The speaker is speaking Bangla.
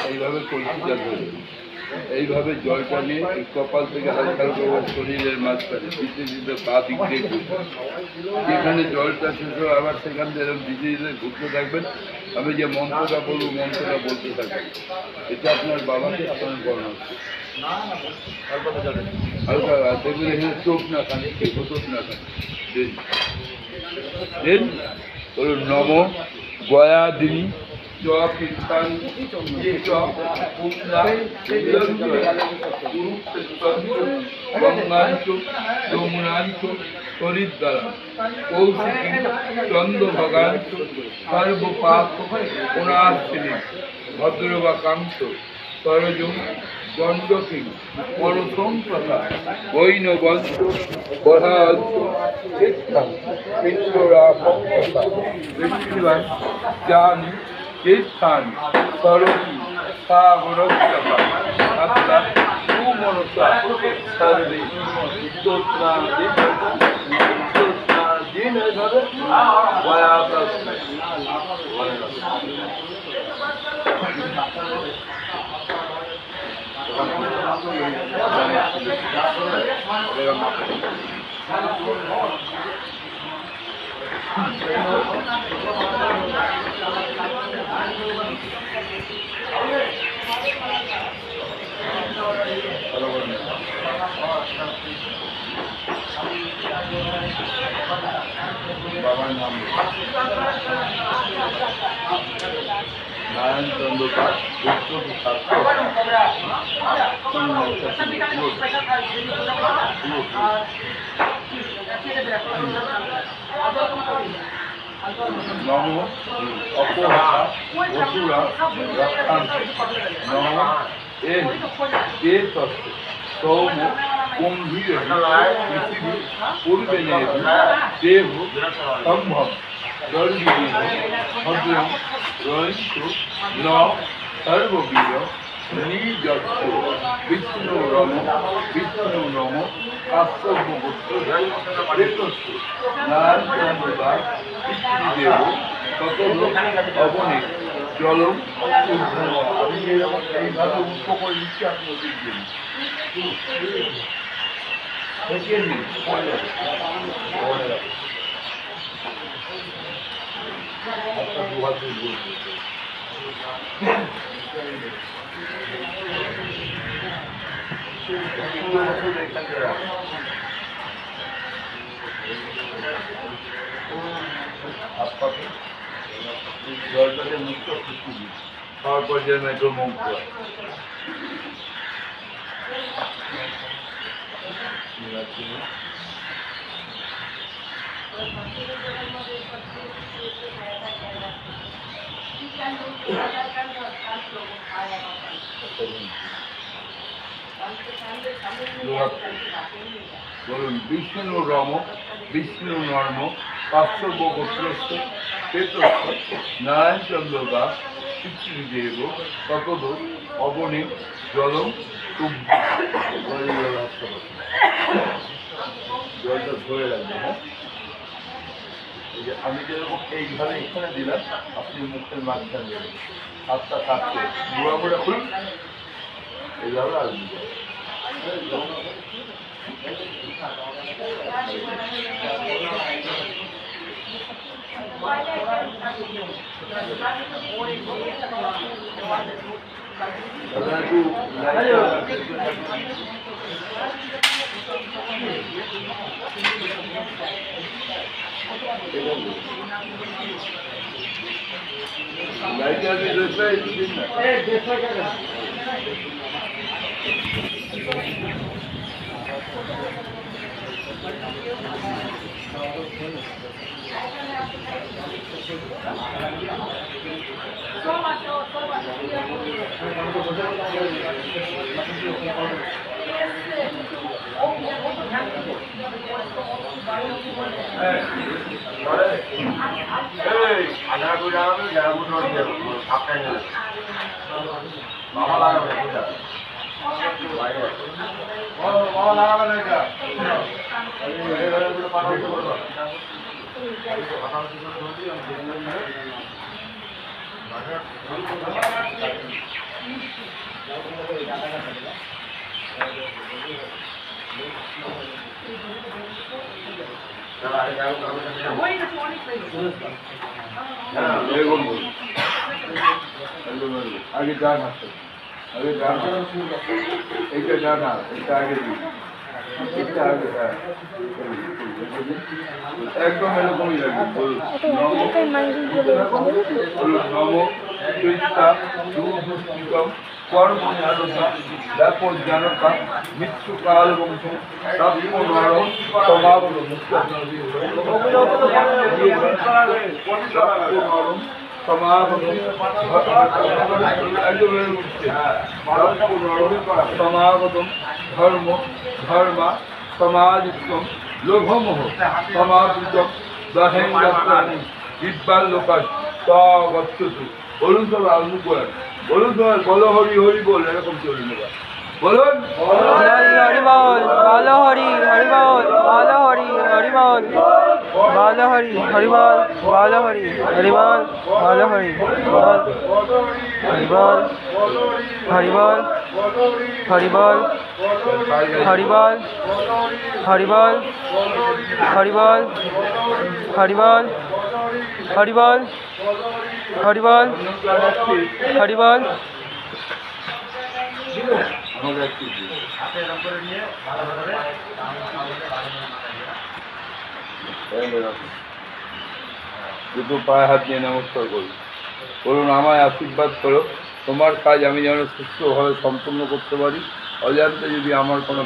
এইভাবে কলসিটা ধরে এইভাবে জলটা নিয়ে এই কপাল থেকে হালকা হালকা শরীরের মাঝখানে দিতে দিতে পা দিক দিয়ে ঘুরতে, যেখানে জলটা শেষ হয় আবার সেখান থেকে এরকম দিতে দিতে ঘুরতে থাকবেন। আমি যে মন্ত্রটা বলবো মন্ত্রটা বলতে থাকবেন। এটা আপনার বাবাকে স্মরণ করানো হচ্ছে। হালকা দেখবেন এখানে চোখ না কানে চোখ না কানে দেন বলুন নম গয়াদিনী কীর্তন গঙ্গাঞ্চ যমুনাঞ্চ হরিদ্বারা কৌশিকী চন্দ্রভগাঞ্চ সর্বপাপ পুনাশ্রী ভদ্রবাকাংশ সরজম গণ্ডকী পরসংপ্রথা বৈনবংশ বধাঞ্চ চিত্তম পিত্তরাপক্ষতা বৃষ্টিবান জানি তীর্থান সরবী সাগরস্তভা আত্মা সুমনসা সর্বে দিন ধরে বাবার নাম নারায়ণ চন্দ্র পাঠ নম অপহা অসুরা নম এ তত্ত্ব সৌম কুম্ভীর পৃথিবী পূর্বে দেহ সম্ভব ভদ্রম রয়িষ্ঠ ন সর্ববীর নিযক্ষ বিষ্ণু নম কাশ্যপগোত্র নারায়ণ পিতৃদেব তত অবনে জলম আমি এইভাবে উৎস করে দিচ্ছি আপনি অধিক দিন জলটাকে মুক্ত খুশি খাওয়ার পর যেন একটু মুখ বলুন বিষ্ণু রম বিষ্ণু নর্ম কাশ্যপ গোত্রস্থ নারায়ণ চন্দ্র দাস পিতৃদেব ততদ অবনে জলম জলটা ধরে রাখবেন। হ্যাঁ, আমি যেরকম এইভাবে এখানে দিলাম আপনি মুখের মাঝখানে দেবেন, হাতটা কাটতে বুড়া বুড়া খুলুন এইভাবে আসবেন। এরকম আগে ডান হাতে, আগে ডান হাত, এইটা ডান হাত, এটা আগে দিই, এটা আগে, হ্যাঁ একদম এরকমই লাগবে। বলুন নম চৈতা দুঃখিতম কর্মজানতা ব্যাপক জানতা মৃত্যুকাল বংশ তৎপনরম সমাবল সমাগতম ধর্ম ধর্মা সমাজিতম লোভমোহ সমাবৃতম দহেন্দ্রাণী বিদ্যাল লোকাস তগচ্ছতু। বলুন সব আরম্ভ করেন, বলুন সবাই বলো হরি হরি বল, এরকম চলে নেবা বলুন হরি বল, বলো হরি হরি বল, বলো হরি হরি বল, বলো হরি হরি বল, বলো হরি হরি বল, বলো হরি বল, হরি বল, হরি বল, হরি বল, হরি বল, হরি বল, হরি বল, হরি বল, হরি বল, হরি বল, হরি বল। দুটো পায়ে হাত নিয়ে নমস্কার করুন, বলুন আমায় আশীর্বাদ করো, তোমার কাজ আমি যেন সুস্থভাবে সম্পূর্ণ করতে পারি, অজান্তে যদি আমার কোনো